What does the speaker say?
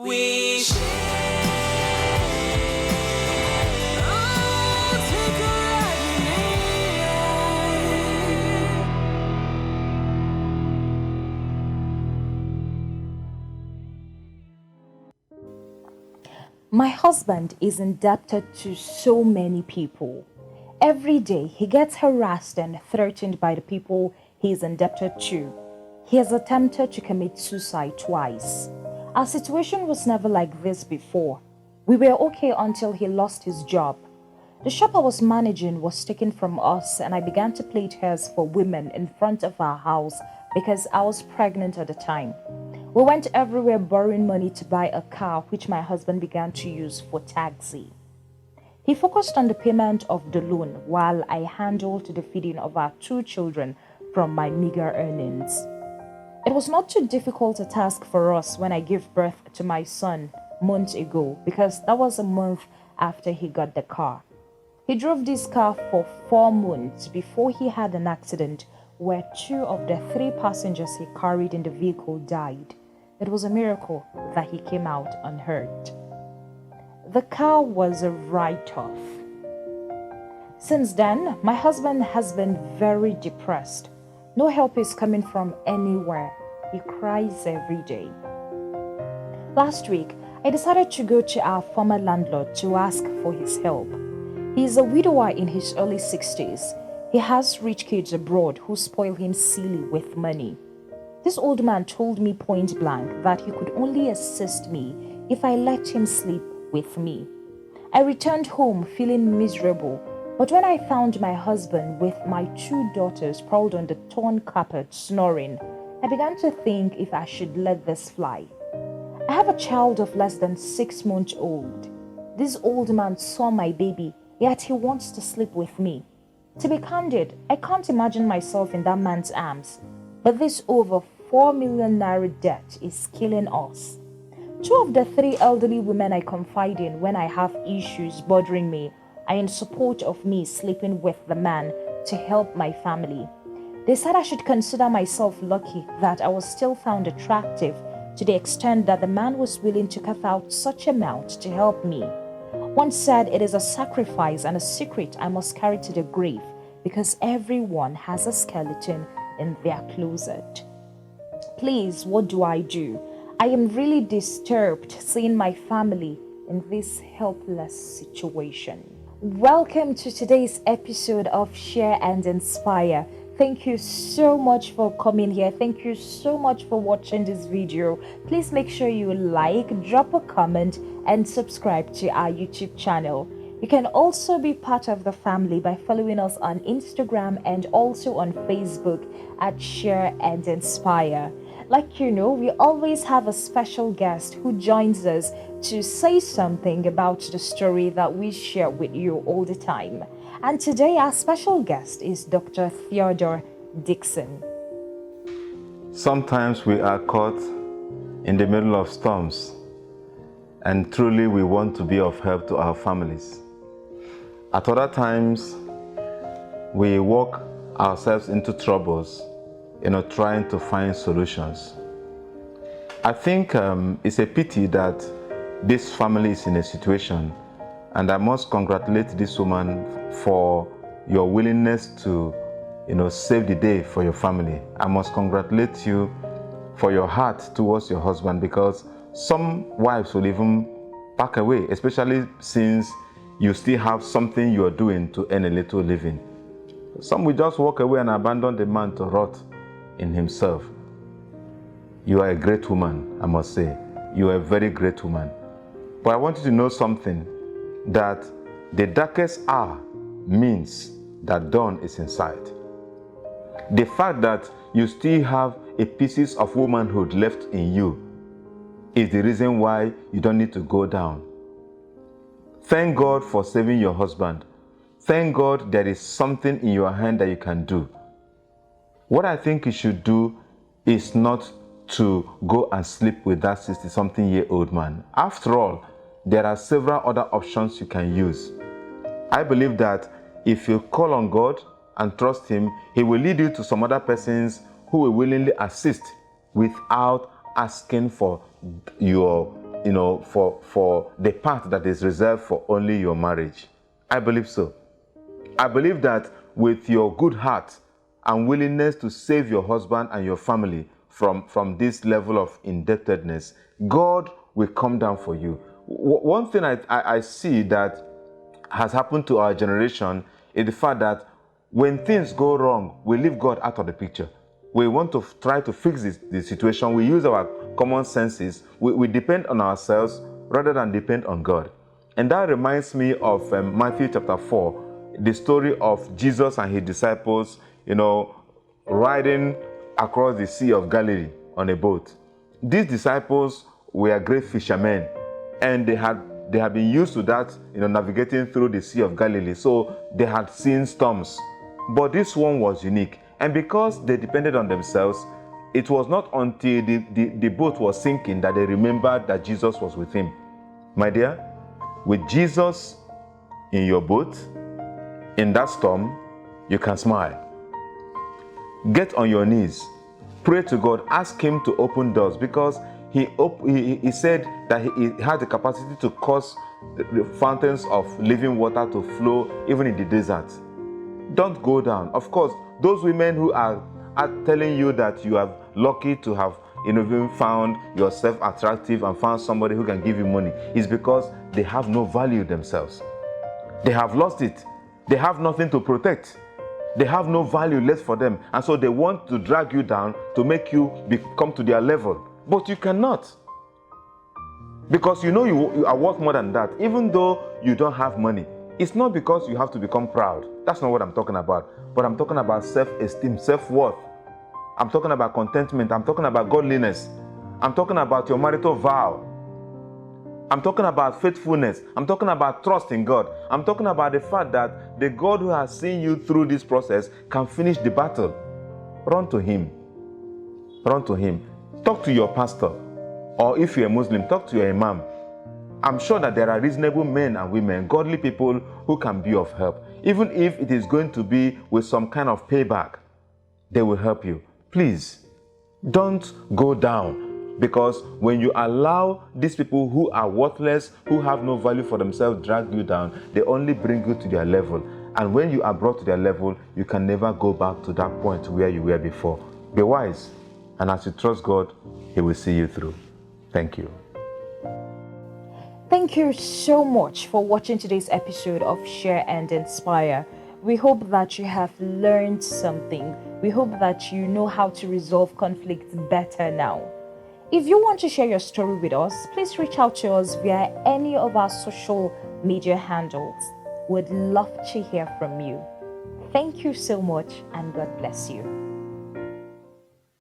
We share. Oh, take a My husband is indebted to so many people. Every day he gets harassed and threatened by the people he is indebted to. He has attempted to commit suicide twice. Our situation was never like this before. We were okay until he lost his job. The shop I was managing was taken from us, and I began to plait hairs for women in front of our house because I was pregnant at the time. We went everywhere borrowing money to buy a car, which my husband began to use for taxi. He focused on the payment of the loan while I handled the feeding of our two children from my meager earnings. It was not too difficult a task for us when I gave birth to my son months ago because that was a month after he got the car. He drove this car for 4 months before he had an accident where 2 of the 3 passengers he carried in the vehicle died. It was a miracle that he came out unhurt. The car was a write-off. Since then, my husband has been very depressed. No help is coming from anywhere. He cries every day. Last week, I decided to go to our former landlord to ask for his help. He is a widower in his early 60s. He has rich kids abroad who spoil him silly with money. This old man told me point blank that he could only assist me if I let him sleep with me. I returned home feeling miserable, but when I found my husband with my 2 daughters sprawled on the torn carpet snoring, I began to think if I should let this fly. I have a child of less than 6 months old. This old man saw my baby, yet he wants to sleep with me. To be candid, I can't imagine myself in that man's arms, but this over 4 million naira debt is killing us. 2 of the 3 elderly women I confide in when I have issues bothering me are in support of me sleeping with the man to help my family. They said I should consider myself lucky that I was still found attractive to the extent that the man was willing to cut out such amount to help me. One said it is a sacrifice and a secret I must carry to the grave because everyone has a skeleton in their closet. Please, what do? I am really disturbed seeing my family in this helpless situation. Welcome to today's episode of Share and Inspire. Thank you so much for coming here. Thank you so much for watching this video. Please make sure you like, drop a comment, and subscribe to our YouTube channel. You can also be part of the family by following us on Instagram and also on Facebook at Share and Inspire. Like you know, we always have a special guest who joins us to say something about the story that we share with you all the time. And today our special guest is Dr. Theodore Dixon. Sometimes we are caught in the middle of storms, and truly we want to be of help to our families. At other times, we walk ourselves into troubles, trying to find solutions. I think it's a pity that this family is in a situation, and I must congratulate this woman for your willingness to, save the day for your family. I must congratulate you for your heart towards your husband, because some wives will even back away, especially since you still have something you are doing to earn a little living. Some will just walk away and abandon the man to rot in himself. You are a great woman, I must say. You are a very great woman. But I want you to know something, that the darkest hour means that dawn is in sight. The fact that you still have a pieces of womanhood left in you is the reason why you don't need to go down. Thank God for saving your husband. Thank God there is something in your hand that you can do. What I think you should do is not to go and sleep with that 60-something-year-old man. After all, there are several other options you can use. I believe that if you call on God and trust Him, He will lead you to some other persons who will willingly assist without asking for your for the part that is reserved for only your marriage. I believe so. I believe that with your good heart and willingness to save your husband and your family from this level of indebtedness, God will come down for you. One thing I see that has happened to our generation is the fact that when things go wrong, we leave God out of the picture. We want to try to fix the situation. We use our common senses. We depend on ourselves rather than depend on God. And that reminds me of Matthew chapter 4, the story of Jesus and his disciples, riding across the Sea of Galilee on a boat. These disciples were great fishermen, and they had been used to that, navigating through the Sea of Galilee. So they had seen storms. But this one was unique. And because they depended on themselves, it was not until the boat was sinking that they remembered that Jesus was with him. My dear, with Jesus in your boat, in that storm, you can smile. Get on your knees. Pray to God. Ask him to open doors, because he said that he had the capacity to cause the fountains of living water to flow even in the desert. Don't go down. Of course, those women who are telling you that you are lucky to have even found yourself attractive and found somebody who can give you money, is because they have no value themselves. They have lost it. They have nothing to protect. They have no value left for them. And so they want to drag you down to make you come to their level. But you cannot. Because you are worth more than that. Even though you don't have money, it's not because you have to become proud. That's not what I'm talking about. But I'm talking about self-esteem, self-worth. I'm talking about contentment. I'm talking about godliness. I'm talking about your marital vow. I'm talking about faithfulness. I'm talking about trust in God. I'm talking about the fact that the God who has seen you through this process can finish the battle. Run to him. Run to him. Talk to your pastor. Or if you're a Muslim, talk to your imam. I'm sure that there are reasonable men and women, godly people who can be of help. Even if it is going to be with some kind of payback, they will help you. Please, don't go down. Because when you allow these people who are worthless, who have no value for themselves, drag you down, they only bring you to their level. And when you are brought to their level, you can never go back to that point where you were before. Be wise. And as you trust God, he will see you through. Thank you. Thank you so much for watching today's episode of Share and Inspire. We hope that you have learned something. We hope that you know how to resolve conflicts better now. If you want to share your story with us, please reach out to us via any of our social media handles. We'd love to hear from you. Thank you so much, and God bless you.